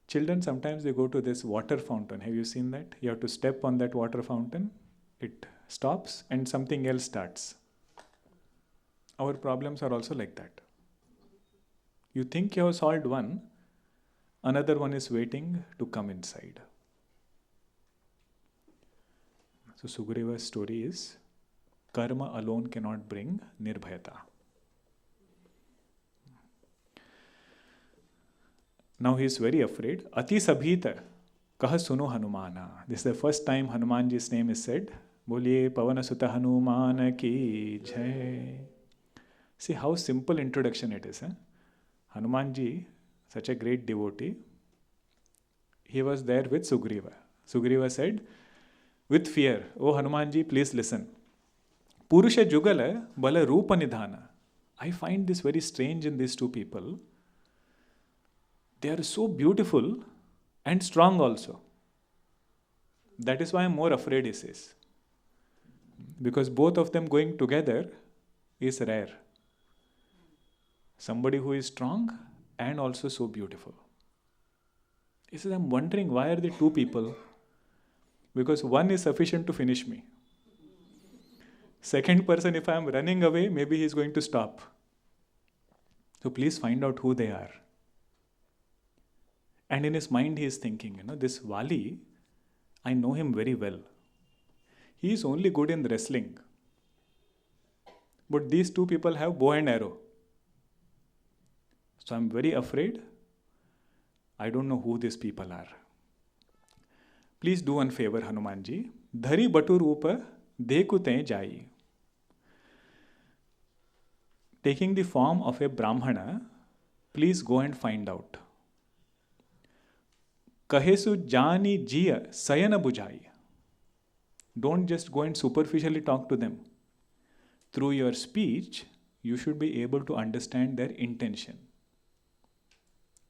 Children, sometimes they go to this water fountain. Have you seen that? You have to step on that water fountain. It stops and something else starts. Our problems are also like that. You think you have solved one, another one is waiting to come inside. So Sugriva's story is, karma alone cannot bring nirbhayata. Now he is very afraid. Ati sabhita kaha suno Hanumana. This is the first time Hanumanji's name is said. Boliye Pavana Sutta Hanuman ki jai. See how simple introduction it is. Hanumanji, such a great devotee, he was there with Sugriva. Sugriva said, with fear, "Oh Hanumanji, please listen. Purusha Jugala Bala Rupa Nidhana." I find this very strange in these two people. They are so beautiful and strong also. That is why I am more afraid, he says. Because both of them going together is rare. Somebody who is strong and also so beautiful. He says, I'm wondering why are they two people? Because one is sufficient to finish me. Second person, if I am running away, maybe he is going to stop. So please find out who they are. And in his mind he is thinking, this Vali, I know him very well. He is only good in wrestling. But these two people have bow and arrow. So I'm very afraid. I don't know who these people are. Please do one favor, Hanumanji. Dhari batu rupa dekute jai. Taking the form of a Brahmana, please go and find out. Kahesu jani jiya sayana bujai. Don't just go and superficially talk to them. Through your speech, you should be able to understand their intention.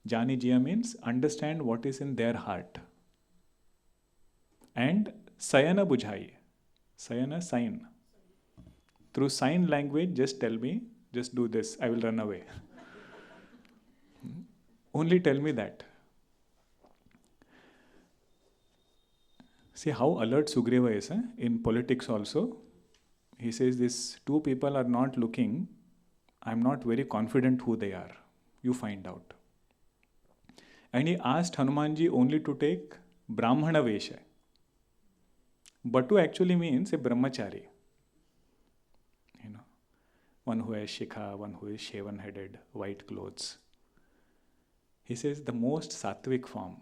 Jani jiya means understand what is in their heart. And sayana bujhai. Sayana, sign. Through sign language, just tell me, just do this, I will run away. Only tell me that. See how alert Sugriva is in politics also. He says these two people are not looking, I'm not very confident who they are. You find out. And he asked Hanumanji only to take Brahmana Vesha. Batu actually means a brahmachari. One who has shikha, one who is shaven-headed, white clothes. He says the most sattvic form.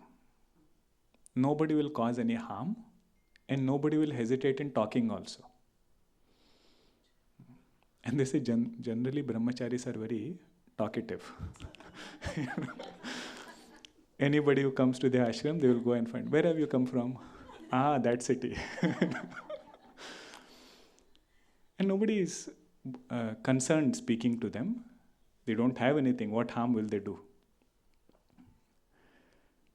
Nobody will cause any harm and nobody will hesitate in talking also. And they say generally brahmacharis are very talkative. Anybody who comes to the ashram, they will go and find, where have you come from? That city. And nobody is concerned speaking to them. They don't have anything. What harm will they do?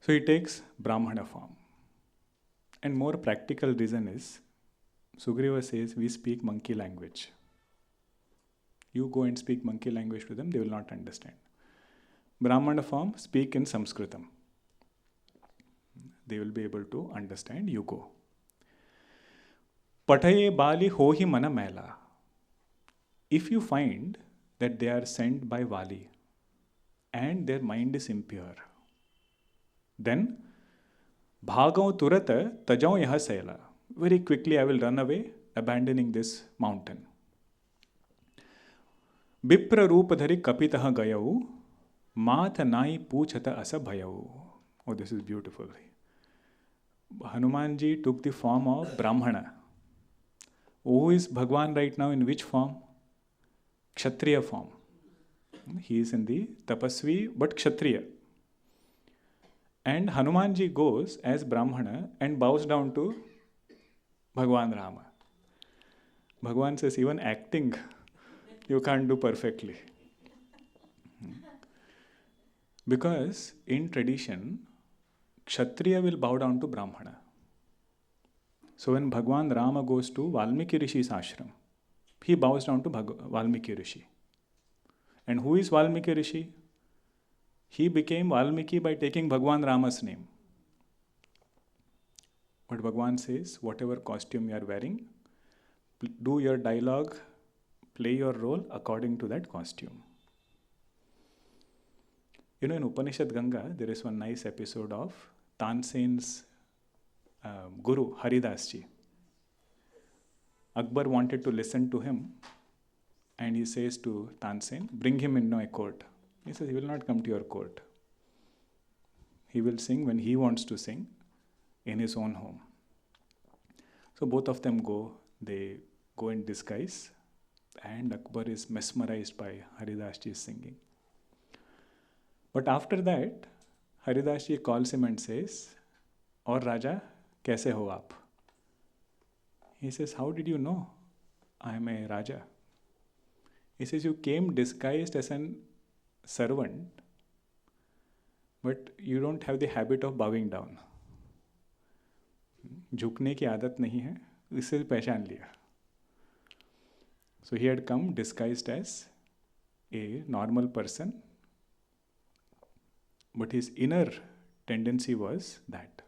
So he takes Brahmana form. And more practical reason is, Sugriva says, we speak monkey language. You go and speak monkey language to them, they will not understand. Brahmana form, speak in Sanskritam. They will be able to understand, you go. Pataye bali hohi mana mela. If you find that they are sent by Vali and their mind is impure, then bhagao turata tajao yaha sela. Very quickly I will run away, abandoning this mountain. Bipra roopadhari kapitaha gayau, matha nai poochata asa bhayau. Oh, this is beautiful. Hanumanji took the form of Brahmana. Who is Bhagavan right now in which form? Kshatriya form. He is in the Tapasvi but Kshatriya. And Hanumanji goes as Brahmana and bows down to Bhagavan Rama. Bhagavan says, even acting you can't do perfectly. Because in tradition, Kshatriya will bow down to Brahmana. So when Bhagavan Rama goes to Valmiki Rishi's ashram, he bows down to Valmiki Rishi. And who is Valmiki Rishi? He became Valmiki by taking Bhagavan Rama's name. But Bhagavan says, whatever costume you are wearing, do your dialogue, play your role according to that costume. In Upanishad Ganga, there is one nice episode of Tansen's Guru, Haridas ji. Akbar wanted to listen to him, and he says to Tansen, bring him in my court. He says, he will not come to your court. He will sing when he wants to sing in his own home. So both of them go, they go in disguise, and Akbar is mesmerized by Haridas Ji's singing. But after that, Haridas Ji calls him and says, "Aur Raja, kaise ho aap?" He says, "How did you know I am a Raja?" He says, "You came disguised as an servant, but you don't have the habit of bowing down. झुकने की आदत नहीं है, इससे पहचान लिया." So he had come disguised as a normal person, but his inner tendency was that.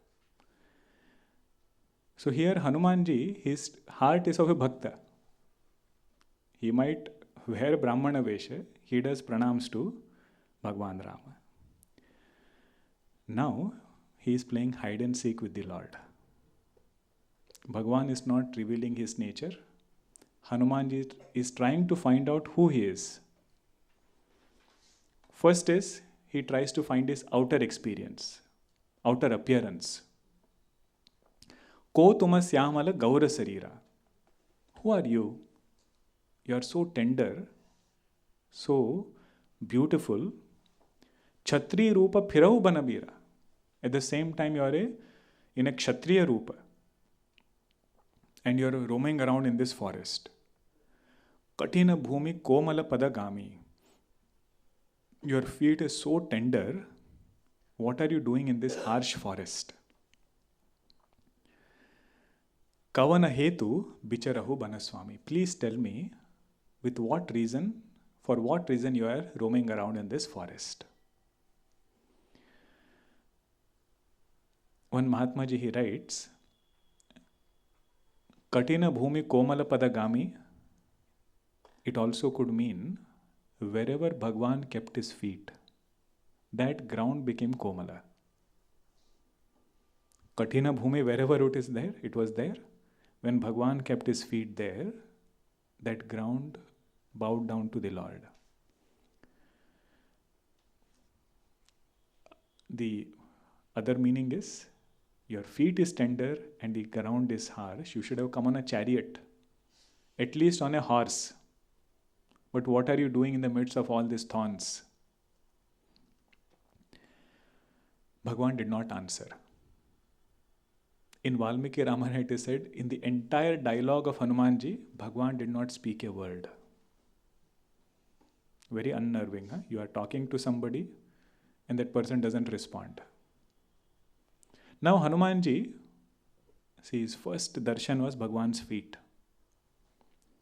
So here Hanumanji, his heart is of a bhakta. He might wear Brahmana Vesha, he does pranams to Bhagavan Rama. Now he is playing hide and seek with the Lord. Bhagavan is not revealing his nature. Hanumanji is trying to find out who he is. First is, he tries to find his outer experience, outer appearance. Ko tuma syamala gaura sarira. Who are you? You are so tender, so beautiful. Kshatri rupa phirahu banabira. At the same time, you are in a kshatriya rupa. And you are roaming around in this forest. Katina bhumi komala padagami. Your feet is so tender. What are you doing in this harsh forest? Kavana hetu bicharahu banaswami. Please tell me, with what reason, for what reason you are roaming around in this forest? One Mahatma Ji, he writes, Katina bhumi komala padagami, it also could mean wherever Bhagavan kept his feet, that ground became komala. Katina bhumi, wherever it was there. When Bhagavan kept his feet there, that ground bowed down to the Lord. The other meaning is, your feet is tender and the ground is harsh. You should have come on a chariot, at least on a horse. But what are you doing in the midst of all these thorns? Bhagavan did not answer. In Valmiki Ramayana it is said, in the entire dialogue of Hanumanji, Bhagavan did not speak a word. Very unnerving, huh? You are talking to somebody and that person doesn't respond. Now Hanumanji, see, his first darshan was Bhagavan's feet.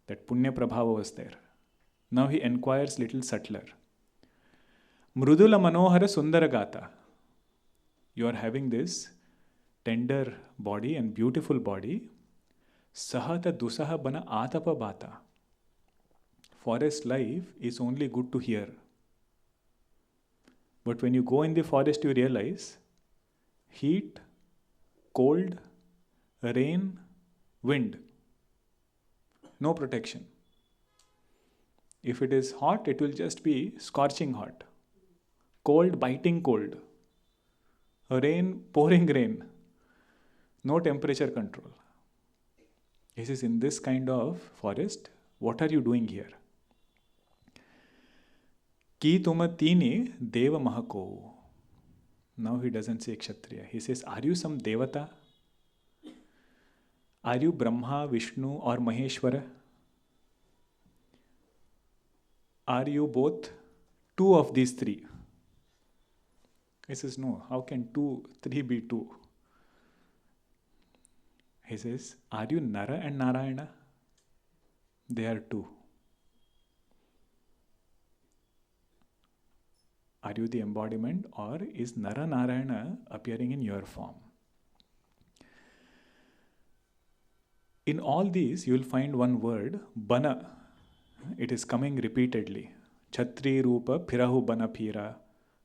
That Punya Prabhava was there. Now he inquires little subtler. Mrudula Manohara Sundara Gata. You are having this tender body and beautiful body. Sahata Dusaha Bana Atapa Bata. Forest life is only good to hear. But when you go in the forest, you realize heat, cold, rain, wind. No protection. If it is hot, it will just be scorching hot. Cold, biting cold. Rain, pouring rain. No temperature control. This is in this kind of forest. What are you doing here? Ki tuma tini deva mahako. Now he doesn't say Kshatriya. He says, are you some Devata? Are you Brahma, Vishnu or Maheshwara? Are you both two of these three? He says, no. How can three be two? He says, are you Nara and Narayana? They are two. Are you the embodiment, or is Nara Narayana appearing in your form? In all these, you will find one word, Bana. It is coming repeatedly. Chhatri Rupa Phirahu Bana Phira.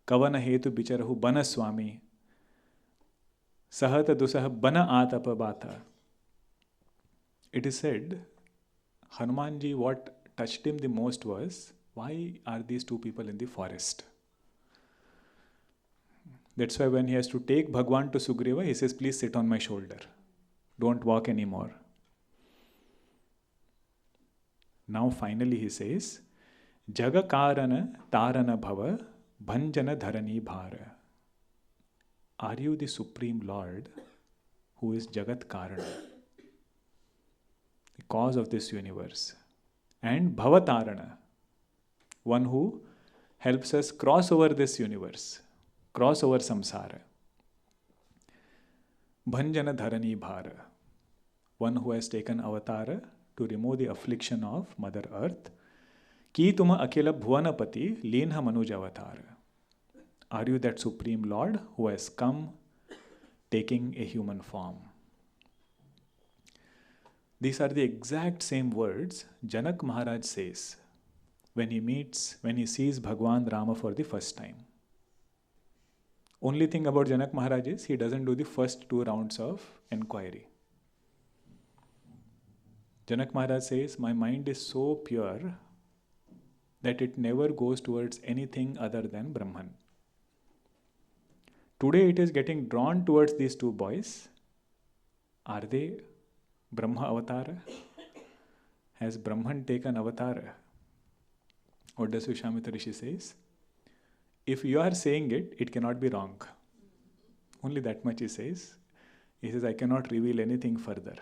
Kavana Hetu Bicharahu Bana Swami. Sahata Dusaha Bana Atapa Bata. It is said Hanumanji, what touched him the most was, why are these two people in the forest? That's why when he has to take Bhagwan to Sugriva, he says, please sit on my shoulder. Don't walk anymore. Now finally he says, Jaga Karana Tarana Bhava Bhanjana Dharani Bhara. Are you the Supreme Lord who is Jagat Karana, the cause of this universe? And Bhavatarana, one who helps us cross over this universe, cross over samsara. Bhanjana Dharani Bhara, one who has taken avatara to remove the affliction of Mother Earth. Ki tuma akela bhuvanapati leenha manuja avatara. Are you that Supreme Lord who has come taking a human form? These are the exact same words Janak Maharaj says when he sees Bhagwan Rama for the first time. Only thing about Janak Maharaj is he doesn't do the first 2 rounds of enquiry. Janak Maharaj says, my mind is so pure that it never goes towards anything other than Brahman. Today it is getting drawn towards these 2 boys. Are they Brahma Avatara? Has Brahman taken Avatara? What does Vishwamitra Rishi says? If you are saying it, it cannot be wrong. Only that much he says. He says, I cannot reveal anything further.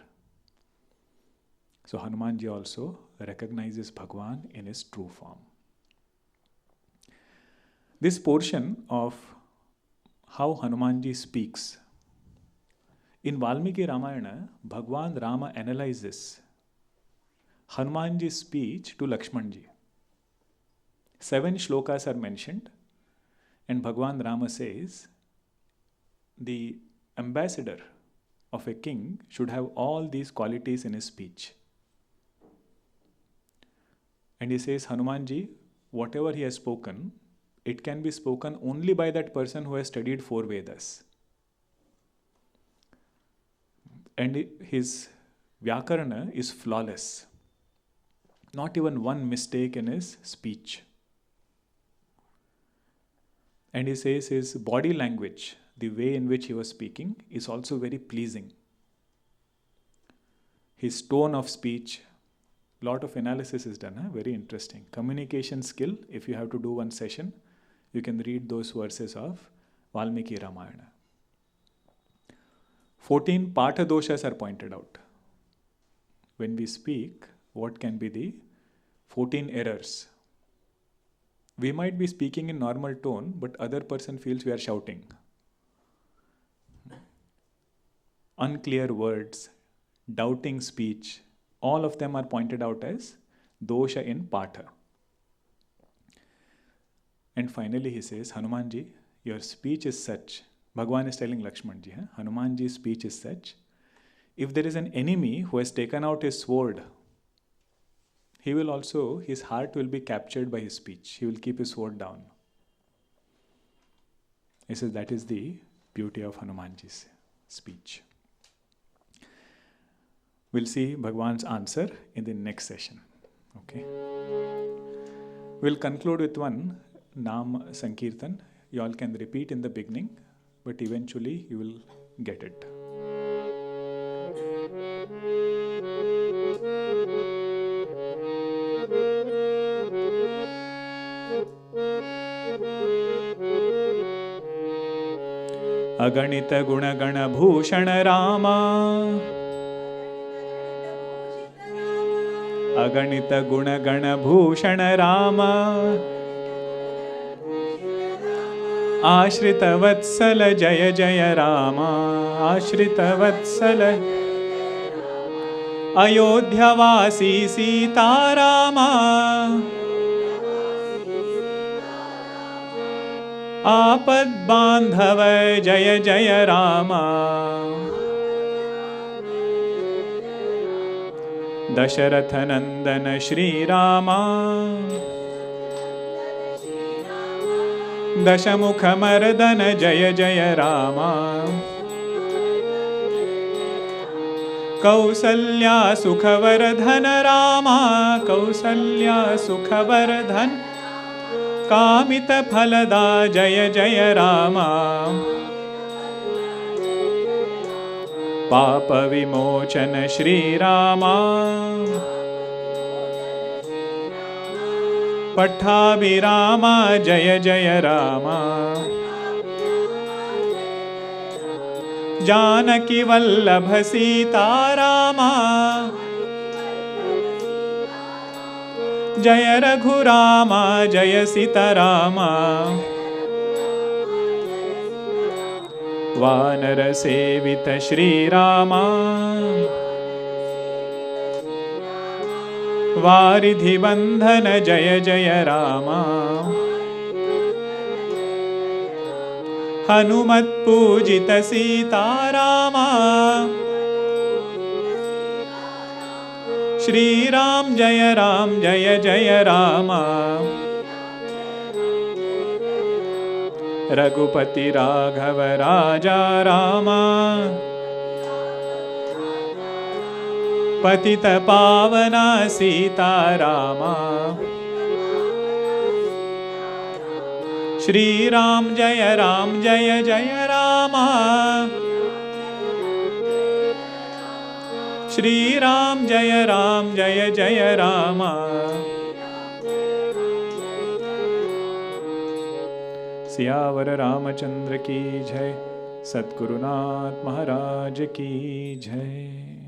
So Hanumanji also recognizes Bhagwan in his true form. This portion of how Hanumanji speaks. In Valmiki Ramayana, Bhagwan Rama analyzes Hanumanji's speech to Lakshmanji. 7 shlokas are mentioned, and Bhagwan Rama says, the ambassador of a king should have all these qualities in his speech. And he says, Hanumanji, whatever he has spoken, it can be spoken only by that person who has studied 4 Vedas. And his Vyakarana is flawless. Not even one mistake in his speech. And he says his body language, the way in which he was speaking, is also very pleasing. His tone of speech, lot of analysis is done, very interesting. Communication skill, if you have to do one session, you can read those verses of Valmiki Ramayana. 14 Patha doshas are pointed out. When we speak, what can be the 14 errors? We might be speaking in normal tone, but other person feels we are shouting. Unclear words, doubting speech, all of them are pointed out as dosha in Patha. And finally he says, Hanumanji, your speech is such, Bhagwan is telling Lakshmanji, Hanumanji's speech is such, if there is an enemy who has taken out his sword, his heart will be captured by his speech. He will keep his sword down. He says that is the beauty of Hanumanji's speech. We'll see Bhagwan's answer in the next session. Okay. We'll conclude with one Nam Sankirtan. You all can repeat in the beginning, but eventually you will get it. अगणित गुण गण भूषण रामा अगणित गुण गण भूषण रामा आश्रित वत्सल जय जय रामा आश्रित वत्सल अयोध्यावासी सीतारामा आपद बांधव जय जय रामा दशरथ नंदन श्री रामा दशमुख मर्दन जय जय रामा कौसल्या सुखवर्धन रामा कौसल्या सुखवर्धन कामित फलदा जय जय रामा पाप विमोचन श्री रामा पट्टाभिरामा जय जय रामा जानकी वल्लभ सीता रामा जय रघुरामा जय सीतारामा वानर सेवित श्री रामा वारिधि बंधन जय जय रामा हनुमत पूजित सीता रामा श्री राम जय जय रामा रघुपति राघव राजा रामा पतित पावना सीता रामा श्री राम जय जय रामा श्री राम जय जय रामा सियावर रामचंद्र की जय। सद्गुरुनाथ महाराज की जय।